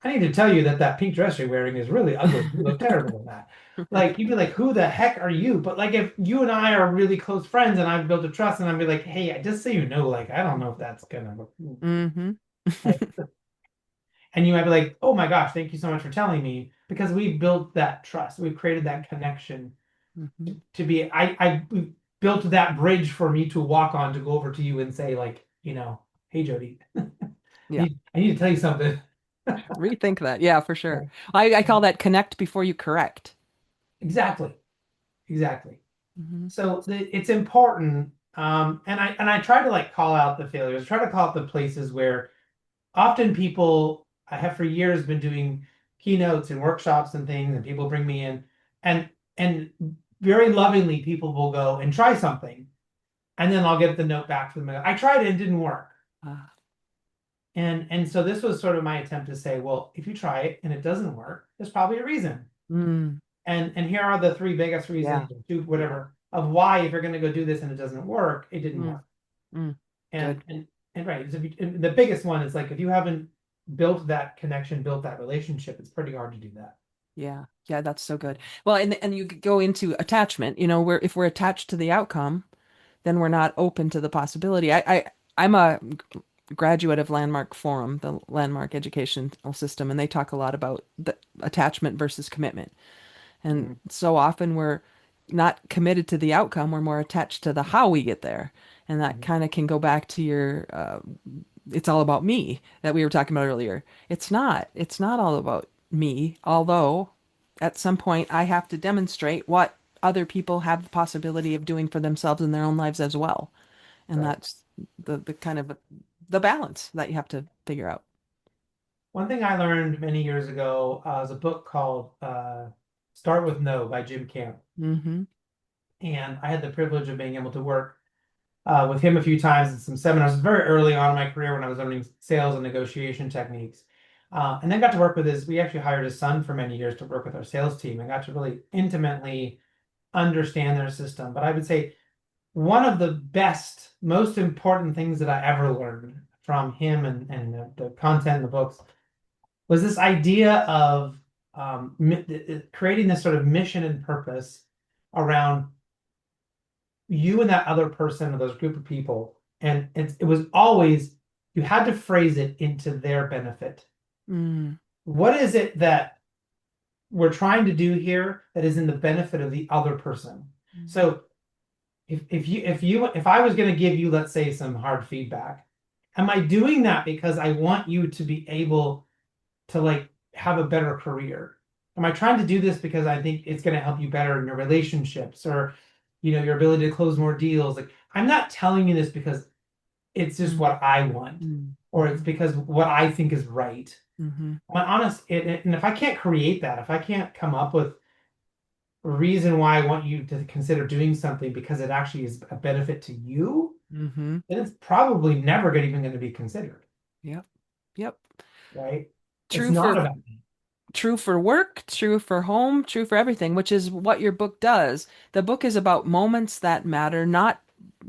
I need to tell you that that pink dress you're wearing is really ugly. You look terrible in that. Like you'd be like, who the heck are you? But like if you and I are really close friends and I've built a trust and I'd be like, hey, just so you know, like I don't know if that's gonna work. Hmm. Like, and you might be like, oh my gosh, thank you so much for telling me because we've built that trust. We've created that connection Hmm. to be, we built that bridge for me to walk on to go over to you and say, like, hey, Jodee, Yeah. I need to tell you something. Rethink that. Yeah, for sure. Yeah. I call that connect before you correct. Exactly. Exactly. Hmm. So it's important. And I try to like call out the failures, try to call out the places where often people I have for years been doing keynotes and workshops and things, and people bring me in, and and very lovingly people will go and try something, and then I'll get the note back from them. I tried it and it didn't work. Uh, And so this was sort of my attempt to say, well, if you try it and it doesn't work, there's probably a reason. mm, And here are the three biggest yeah. reasons, or two, Yeah. whatever, of why if you're going to go do this and it doesn't work, it didn't Mm, work. mm, And good. and and right, so and the biggest one is like if you haven't built that connection, built that relationship, it's pretty hard to do that. Yeah. Yeah, that's so good. Well, and you could go into attachment, where if we're attached to the outcome, then we're not open to the possibility. I'm a graduate of Landmark Forum, the Landmark educational system, and they talk a lot about the attachment versus commitment. And Mhm. so often we're not committed to the outcome, we're more attached to the how we get there. And that Mhm. kind of can go back to your it's all about me that we were talking about earlier. It's not all about me, although at some point I have to demonstrate what other people have the possibility of doing for themselves in their own lives as well. And Right. that's the kind of the balance that you have to figure out. One thing I learned many years ago was a book called Start with No by Jim Camp. Mm-hmm. And I had the privilege of being able to work with him a few times in some seminars very early on in my career when I was learning sales and negotiation techniques. And then got to work with we actually hired his son for many years to work with our sales team and got to really intimately understand their system. But I would say one of the best, most important things that I ever learned from him and the content in the books was this idea of creating this sort of mission and purpose around you and that other person or those group of people. And it was always, you had to phrase it into their benefit. Mm. What is it that we're trying to do here that is in the benefit of the other person? So if I was going to give you, let's say, some hard feedback, am I doing that because I want you to be able to like have a better career? Am I trying to do this because I think it's going to help you better in your relationships or your ability to close more deals? Like I'm not telling you this because it's just Mm. what I want Mm. or it's because what I think is right. Mm-hmm. I'm honest, and if I can't create that, if I can't come up with a reason why I want you to consider doing something because it actually is a benefit to you, Mm-hmm. then it's probably never even going to be considered, Yep. Yep. right? It's True not for about me. true for work, true for home, true for everything, which is what your book does. The book is about moments that matter, not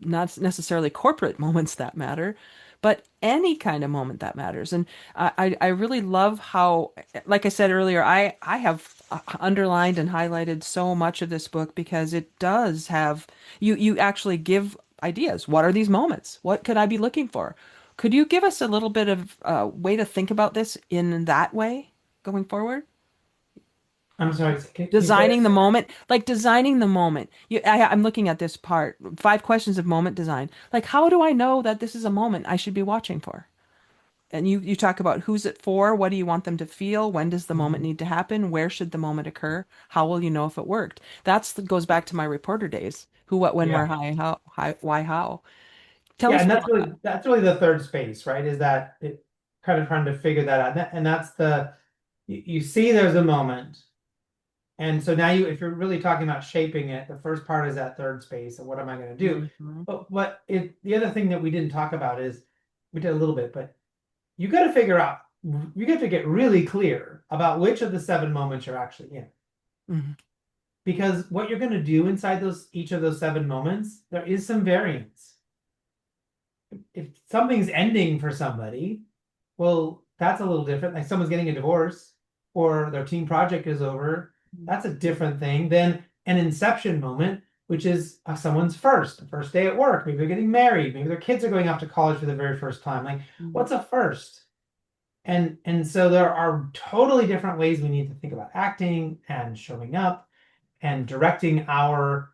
necessarily corporate moments that matter, but any kind of moment that matters. And I really love how, like I said earlier, I have underlined and highlighted so much of this book because it does have you actually give ideas. What are these moments? What could I be looking for? Could you give us a little bit of way to think about this in that way going forward? I'm sorry, can you say Designing the it? moment, like designing the moment. I'm looking at this part, 5 questions of moment design. Like, how do I know that this is a moment I should be watching for? And you talk about who's it for, what do you want them to feel, when does the moment Mhm. need to happen, where should the moment occur, how will you know if it worked? Goes back to my reporter days. Who, what, when, where, Yeah. how, why, how. Tell Yeah, us and more. that's really the third space, right? Is that it kind of trying to figure that out. And that's you see there's a moment. And so now if you're really talking about shaping it, the first part is that third space and what am I going to do? Mhm. But the other thing that we didn't talk about is we did a little bit, but you got to figure out, you get to get really clear about which of the seven moments you're actually in. Mhm. Because what you're going to do inside each of those seven moments, there is some variance. If something's ending for somebody, well, that's a little different. Like someone's getting a divorce or their team project is over. That's a different thing than an inception moment, which is someone's first day at work. Maybe they're getting married. Maybe their kids are going off to college for the very first time. Like, Mhm. what's a first? And so there are totally different ways we need to think about acting and showing up and directing our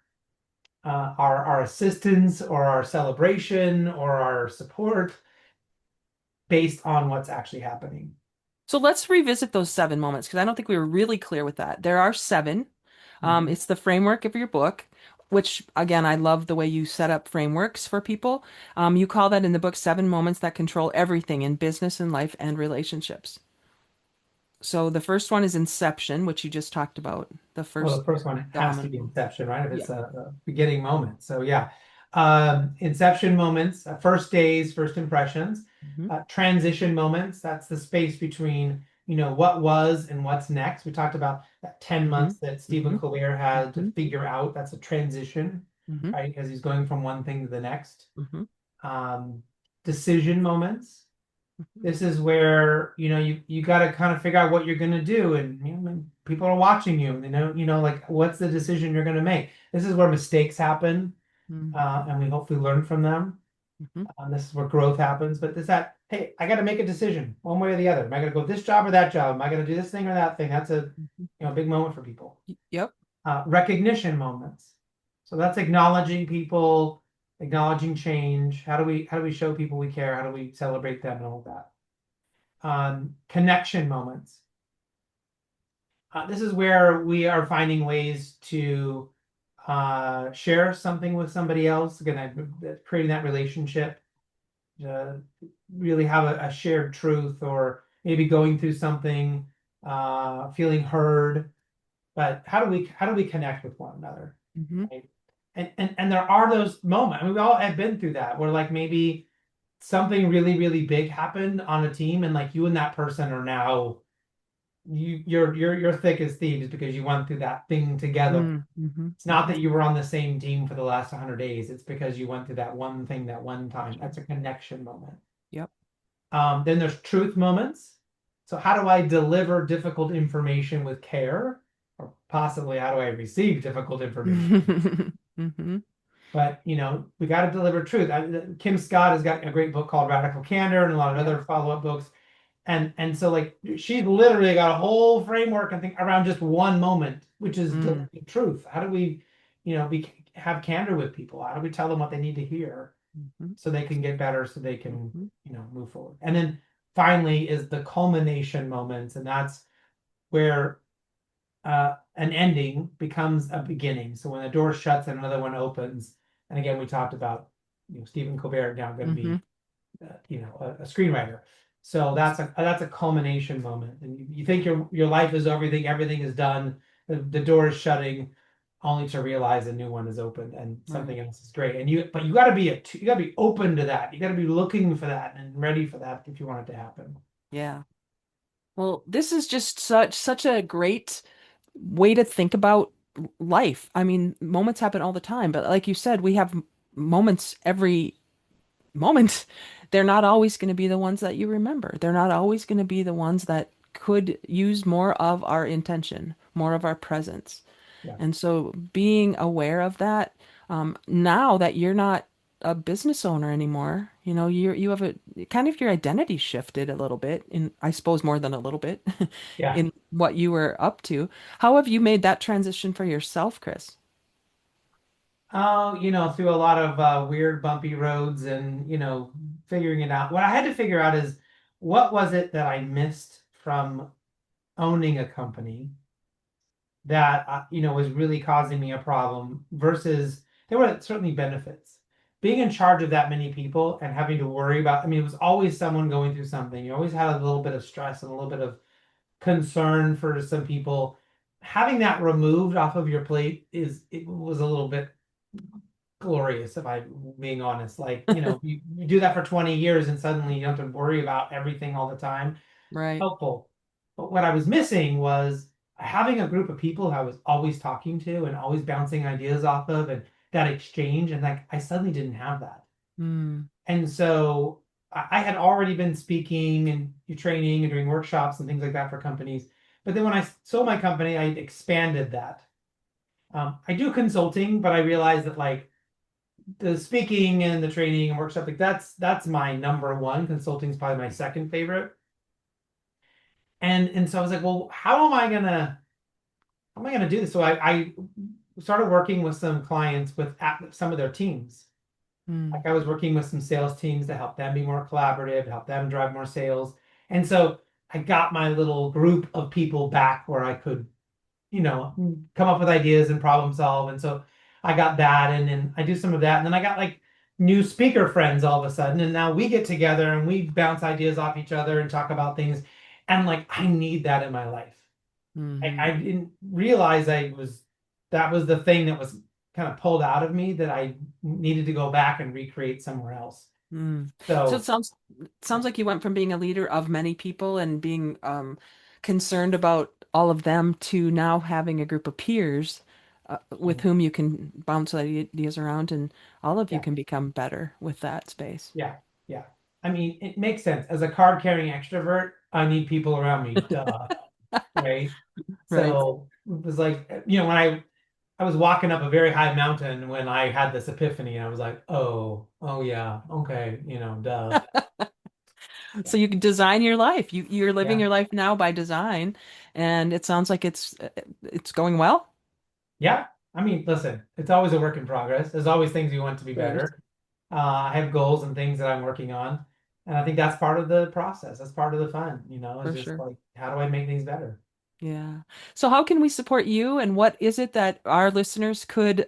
assistance or our celebration or our support based on what's actually happening. So let's revisit those 7 moments because I don't think we were really clear with that. There are seven. Mhm. It's the framework of your book, which again, I love the way you set up frameworks for people. You call that in the book 7 moments that control everything in business and life and relationships. So the first one is inception, which you just talked about. The Well, first the first one has to dominant be moment. Inception, right? If Yeah. it's a beginning moment. So yeah, Inception moments, first days, first impressions, Hmm. transition moments. That's the space between what was and what's next. We talked about that 10 Hmm. months that Hmm. Stephen Colbert had to Hmm. figure out. That's a transition, Hmm. right? As he's going from one thing to the next. Hmm. Um, decision moments. This is where you got to kind of figure out what you're going to do, and people are watching you. Like what's the decision you're going to make. This is where mistakes happen, Hmm. and we hopefully learn from them. Hmm. This is where growth happens. But hey, I got to make a decision one way or the other. Am I going to go this job or that job? Am I going to do this thing or that thing? That's a big moment for people. Yep. Recognition moments. So that's acknowledging people, acknowledging change. How do we show people we care? How do we celebrate them and all of that? Connection moments. This is where we are finding ways to share something with somebody else, again, creating that relationship, uh, really have a shared truth, or maybe going through something, feeling heard, but how do we connect with one another? Hmm. Right? And there are those moments. I mean, we all have been through that where like maybe something really, really big happened on a team, and like you and that person are now you're thick as thieves because you went through that thing together. Mm-hmm. It's not that you were on the same team for the last 100 days. It's because you went through that one thing that one time. Sure. That's a connection moment. Yep. Then there's truth moments. So how do I deliver difficult information with care? Or possibly how do I receive difficult information? Hmm. But we got to deliver truth. Kim Scott has got a great book called Radical Candor and a lot of Yep. other follow-up books. And so like she's literally got a whole framework and think around just one moment, which is Mm. delivering truth. How do we, have candor with people? How do we tell them what they need to hear Hmm. so they can get better, so they can, Hmm. move forward? And then finally is the culmination moments, and that's where an ending becomes a beginning. So when a door shuts and another one opens, and again we talked about Stephen Colbert now going to Hmm. be a screenwriter. So that's a culmination moment, and you think your life is over, you think everything is done, the door is shutting, only to realize a new one is open and Right. something else is great. But you got to be open to that. You got to be looking for that and ready for that if you want it to happen. Yeah. Well, this is just such a great way to think about life. I mean, moments happen all the time, but like you said, we have moments every moment. They're not always going to be the ones that you remember. They're not always going to be the ones that could use more of our intention, more of our presence. Yeah, And so being aware of that, now that you're not a business owner anymore, you have a kind of your identity shifted a little bit in, I suppose more than a little bit yeah. in what you were up to. How have you made that transition for yourself, Chris? Oh, through a lot of weird, bumpy roads and, figuring it out. What I had to figure out is what was it that I missed from owning a company that, was really causing me a problem versus there were certainly benefits. Being in charge of that many people and having to worry about, I mean, it was always someone going through something. You always had a little bit of stress and a little bit of concern for some people. Having that removed off of your plate it was a little bit glorious, if I'm being honest. Like, you do that for 20 years and suddenly you don't have to worry about everything all the time. Right. Helpful. But what I was missing was having a group of people I was always talking to and always bouncing ideas off of, and that exchange. And like, I suddenly didn't have that. Mm, And so I had already been speaking and training and doing workshops and things like that for companies. But then when I sold my company, I expanded that. I do consulting, but I realized that like the speaking and the training and workshop, like that's my number one. Consulting is probably my second favorite. And so I was like, well, how am I gonna do this? So I started working with some clients with some of their teams. Like mm, I was working with some sales teams to help them be more collaborative, to help them drive more sales. And so I got my little group of people back where I could, come up with ideas and problem solve. And so I got that, and then I do some of that. And then I got like new speaker friends all of a sudden. And now we get together and we bounce ideas off each other and talk about things. And like I need that in my life. I hmm. didn't realize that was the thing that was kind of pulled out of me that I needed to go back and recreate somewhere else. Mm. So So it sounds like you went from being a leader of many people and being concerned about all of them to now having a group of peers with whom you can bounce ideas around, and all of you yeah, can become better with that space. yeah, yeah. I mean, it makes sense. As a card carrying extrovert, I need people around me, duh, right? Right. So it was like, when I was walking up a very high mountain when I had this epiphany, and I was like, oh yeah, okay, duh. Yeah, So you can design your life. You're living yeah, your life now by design, and it sounds like it's going well. yeah. I mean, listen, it's always a work in progress. There's always things you want to be Of course. better. I have goals and things that I'm working on, and I think that's part of the process. That's part of the fun, is For just sure. like, how do I make things better? Yeah. So how can we support you, and what is it that our listeners could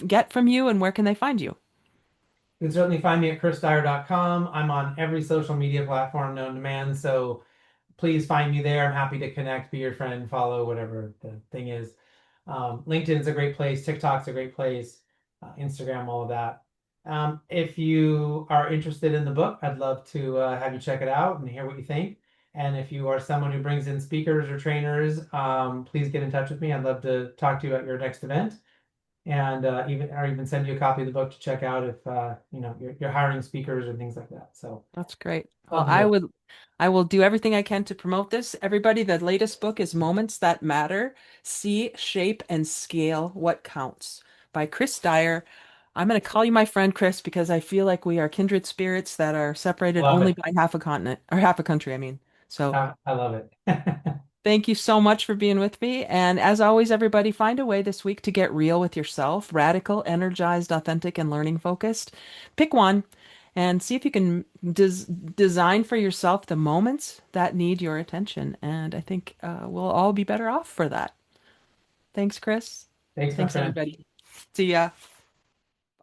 get from you, and where can they find you? You can certainly find me at chrisdyer.com. I'm on every social media platform known to man, so please find me there. I'm happy to connect, be your friend, follow, whatever the thing is. LinkedIn is a great place. TikTok's a great place. Instagram, all of that. If you are interested in the book, I'd love to have you check it out and hear what you think. And if you are someone who brings in speakers or trainers, please get in touch with me. I'd love to talk to you at your next event, and even send you a copy of the book to check out if you're hiring speakers or things like that. So That's great. Well, love to hear. I will do everything I can to promote this. Everybody, the latest book is Moments That Matter: See, Shape, and Scale What Counts by Chris Dyer. I'm going to call you my friend, Chris, because I feel like we are kindred spirits that are separated Love only it. by half a continent or half a country, I mean. So I love it. thank you so much for being with me. And as always, everybody, find a way this week to get real with yourself, radical, energized, authentic, and learning focused. Pick one and see if you can design for yourself the moments that need your attention. And I think we'll all be better off for that. Thanks, Chris. Thanks, my Thanks, friend. everybody. See ya.